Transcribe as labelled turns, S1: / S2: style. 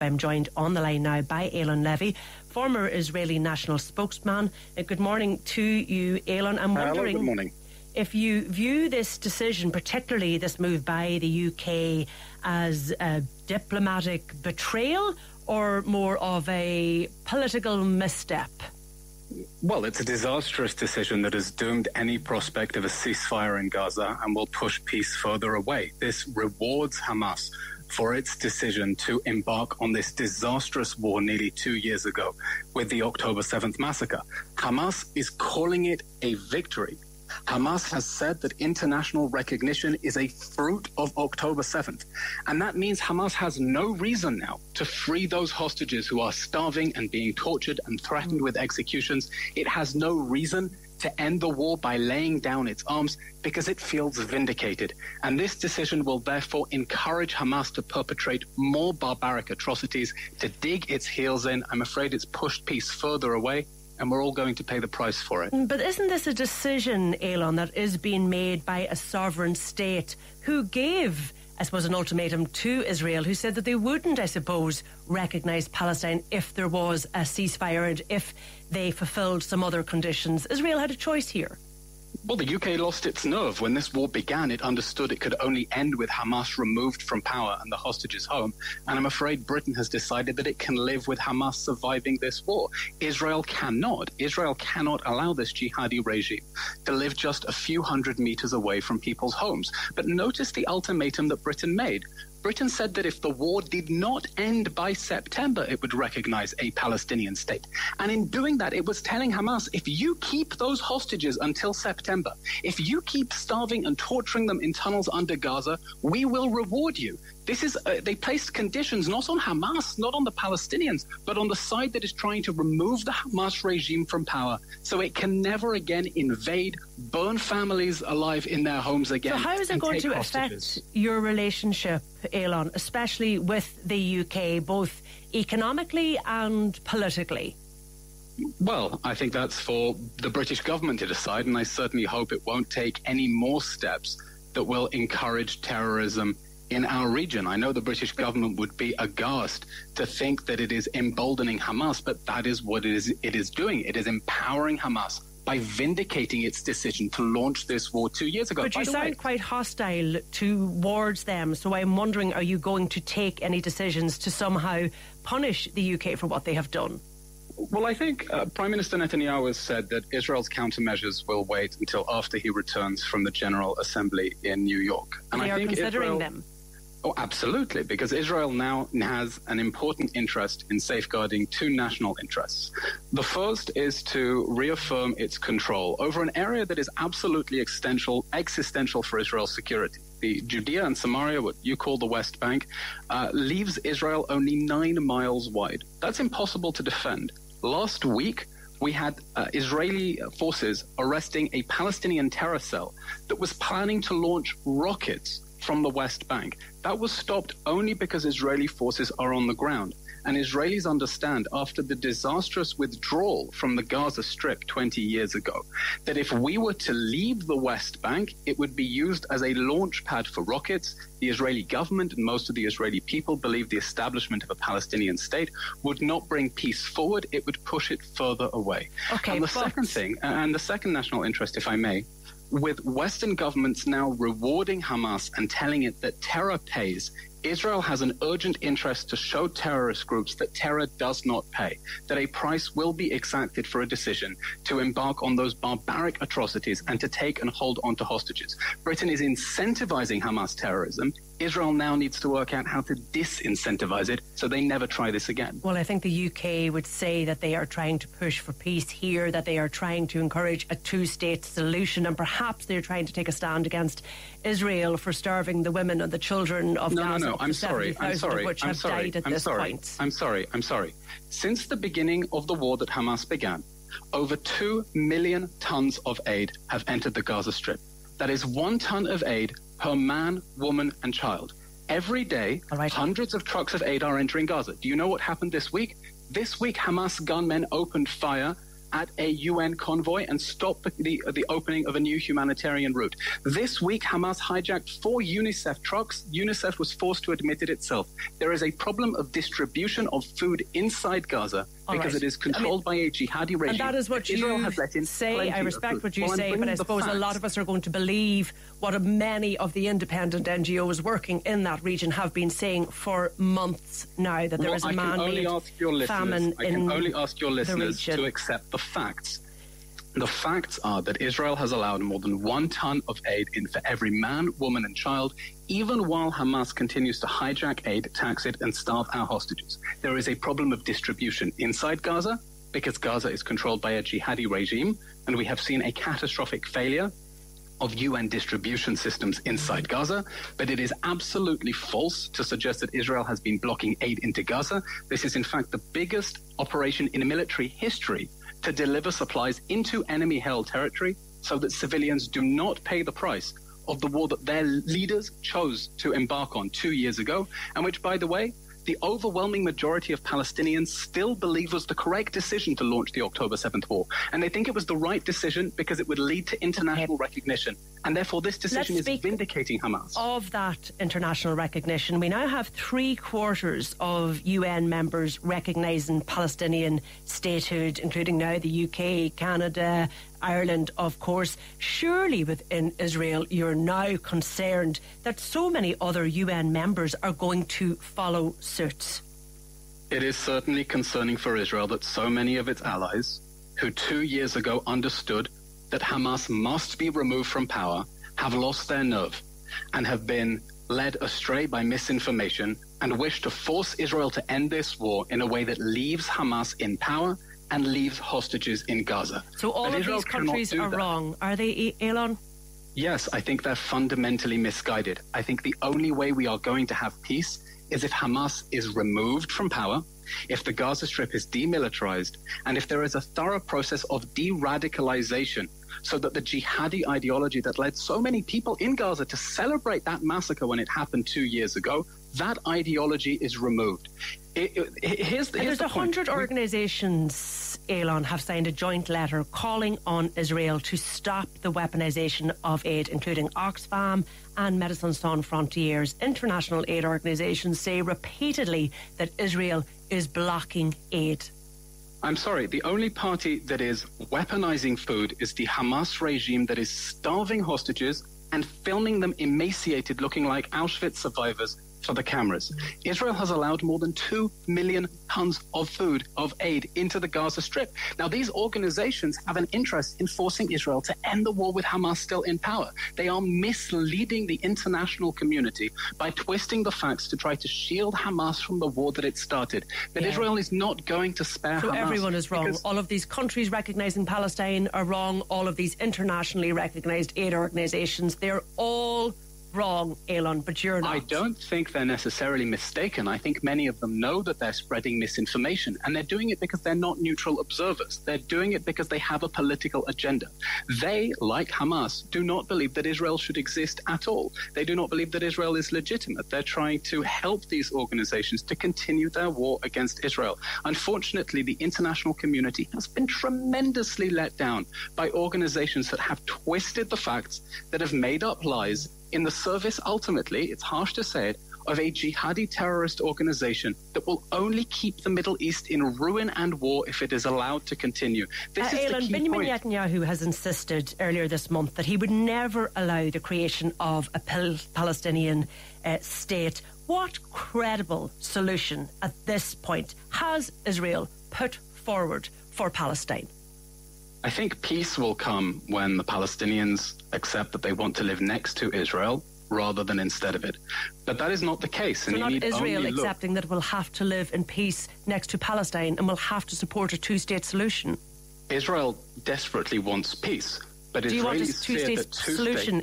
S1: I'm joined on the line now by Eylon Levy, former Israeli national spokesman. Good morning to you, Eylon. I'm wondering,
S2: hello, good morning.
S1: If you view this decision, particularly this move by the UK, as a diplomatic betrayal or more of a political misstep?
S2: Well, it's a disastrous decision that has doomed any prospect of a ceasefire in Gaza and will push peace further away. This rewards Hamas for its decision to embark on this disastrous war nearly 2 years ago with the October 7th massacre. Hamas is calling it a victory. Hamas has said that international recognition is a fruit of October 7th. And that means Hamas has no reason now to free those hostages who are starving and being tortured and threatened with executions. It has no reason to end the war by laying down its arms because it feels vindicated. And this decision will therefore encourage Hamas to perpetrate more barbaric atrocities, to dig its heels in. I'm afraid it's pushed peace further away, and we're all going to pay the price for it.
S1: But isn't this a decision, Eylon, that is being made by a sovereign state who gave, I suppose, an ultimatum to Israel, who said that they wouldn't, I suppose, recognise Palestine if there was a ceasefire and if they fulfilled some other conditions? Israel had a choice here.
S2: Well, the UK lost its nerve. When this war began, it understood it could only end with Hamas removed from power and the hostages home. And I'm afraid Britain has decided that it can live with Hamas surviving this war. Israel cannot. Israel cannot allow this jihadi regime to live just a few hundred meters away from people's homes. But notice the ultimatum that Britain made. Britain said that if the war did not end by September, it would recognize a Palestinian state. And in doing that, it was telling Hamas, if you keep those hostages until September, if you keep starving and torturing them in tunnels under Gaza, we will reward you. This is, they placed conditions not on Hamas, not on the Palestinians, but on the side that is trying to remove the Hamas regime from power so it can never again invade, burn families alive in their homes again.
S1: So how is it going to affect your relationship, Eylon, especially with the UK, both economically and politically?
S2: Well, I think that's for the British government to decide, and I certainly hope it won't take any more steps that will encourage terrorism in our region. I know the British government would be aghast to think that it is emboldening Hamas, but that is what it is doing. It is empowering Hamas by vindicating its decision to launch this war 2 years ago.
S1: But you sound quite hostile towards them, so I'm wondering, are you going to take any decisions to somehow punish the UK for what they have done?
S2: Well, I think Prime Minister Netanyahu has said that Israel's countermeasures will wait until after he returns from the General Assembly in New York.
S1: And they are considering them?
S2: Oh, absolutely, because Israel now has an important interest in safeguarding two national interests. The first is to reaffirm its control over an area that is absolutely existential for Israel's security. The Judea and Samaria, what you call the West Bank, leaves Israel only 9 miles wide. That's impossible to defend. Last week, we had Israeli forces arresting a Palestinian terror cell that was planning to launch rockets from the West Bank. That was stopped only because Israeli forces are on the ground. And Israelis understand, after the disastrous withdrawal from the Gaza Strip 20 years ago, that if we were to leave the West Bank, it would be used as a launch pad for rockets. The Israeli government and most of the Israeli people believe the establishment of a Palestinian state would not bring peace forward, it would push it further away.
S1: Okay,
S2: and the second thing, and the second national interest, if I may, with Western governments now rewarding Hamas and telling it that terror pays, Israel has an urgent interest to show terrorist groups that terror does not pay, that a price will be exacted for a decision to embark on those barbaric atrocities and to take and hold on to hostages. Britain is incentivizing Hamas terrorism. Israel now needs to work out how to disincentivize it so they never try this again.
S1: Well, I think the UK would say that they are trying to push for peace here, that they are trying to encourage a two-state solution, and perhaps they're trying to take a stand against Israel for starving the women and the children of Gaza.
S2: I'm sorry. Since the beginning of the war that Hamas began, over 2 million tons of aid have entered the Gaza Strip. That is 1 ton of aid per man, woman and child. Every day, hundreds of trucks of aid are entering Gaza. Do you know what happened this week? This week, Hamas gunmen opened fire at a UN convoy and stop the opening of a new humanitarian route. This week, Hamas hijacked 4 UNICEF trucks. UNICEF was forced to admit it itself. There is a problem of distribution of food inside Gaza because it is controlled by a jihadi regime.
S1: And that is what
S2: Israel
S1: you
S2: has let in
S1: say. I respect what you
S2: well,
S1: say, but I suppose a lot of us are going to believe what many of the independent NGOs working in that region have been saying for months now, that there is a man-made famine
S2: I can only ask your listeners to accept the facts. The facts are that Israel has allowed more than 1 ton of aid in for every man, woman and child, even while Hamas continues to hijack aid, tax it and starve our hostages. There is a problem of distribution inside Gaza because Gaza is controlled by a jihadi regime, and we have seen a catastrophic failure of UN distribution systems inside Gaza, but it is absolutely false to suggest that Israel has been blocking aid into Gaza. This is in fact the biggest operation in military history to deliver supplies into enemy-held territory so that civilians do not pay the price of the war that their leaders chose to embark on 2 years ago, and which, by the way, the overwhelming majority of Palestinians still believe was the correct decision to launch the October 7th war. And they think it was the right decision because it would lead to international recognition. And therefore, this decision is vindicating Hamas.
S1: Of that international recognition, we now have 3/4 of UN members recognising Palestinian statehood, including now the UK, Canada, Ireland, of course. Surely within Israel, you're now concerned that so many other UN members are going to follow suit.
S2: It is certainly concerning for Israel that so many of its allies, who 2 years ago understood that Hamas must be removed from power, have lost their nerve and have been led astray by misinformation and wish to force Israel to end this war in a way that leaves Hamas in power and leaves hostages in Gaza.
S1: So all of these countries are wrong, are they, Eylon?
S2: Yes, I think they're fundamentally misguided. I think the only way we are going to have peace is if Hamas is removed from power, if the Gaza Strip is demilitarized, and if there is a thorough process of de-radicalization so that the jihadi ideology that led so many people in Gaza to celebrate that massacre when it happened 2 years ago, that ideology is removed. Here's the
S1: 100 organisations, Eylon, have signed a joint letter calling on Israel to stop the weaponization of aid, including Oxfam and Médecins Sans Frontières. International aid organisations say repeatedly that Israel is blocking aid.
S2: I'm sorry, the only party that is weaponizing food is the Hamas regime that is starving hostages and filming them emaciated, looking like Auschwitz survivors for the cameras. Israel has allowed more than 2 million tons of food, of aid, into the Gaza Strip. Now, these organizations have an interest in forcing Israel to end the war with Hamas still in power. They are misleading the international community by twisting the facts to try to shield Hamas from the war that it started. But Israel is not going to spare Hamas.
S1: So everyone is wrong. All of these countries recognizing Palestine are wrong. All of these internationally recognized aid organizations, they're all wrong, Eylon, but you're not.
S2: I don't think they're necessarily mistaken. I think many of them know that they're spreading misinformation, and they're doing it because they're not neutral observers. They're doing it because they have a political agenda. They, like Hamas, do not believe that Israel should exist at all. They do not believe that Israel is legitimate. They're trying to help these organizations to continue their war against Israel. Unfortunately, the international community has been tremendously let down by organizations that have twisted the facts, that have made up lies, in the service, ultimately, it's harsh to say it, of a jihadi terrorist organization that will only keep the Middle East in ruin and war if it is allowed to continue. This is the key
S1: Benjamin
S2: point.
S1: Netanyahu has insisted earlier this month that he would never allow the creation of a Palestinian state. What credible solution at this point has Israel put forward for Palestine?
S2: I think peace will come when the Palestinians accept that they want to live next to Israel rather than instead of it. But that is not the case.
S1: So not Israel accepting that it will have to live in peace next to Palestine and will have to support a two-state solution?
S2: Israel desperately wants peace, but
S1: do you want a two-state solution?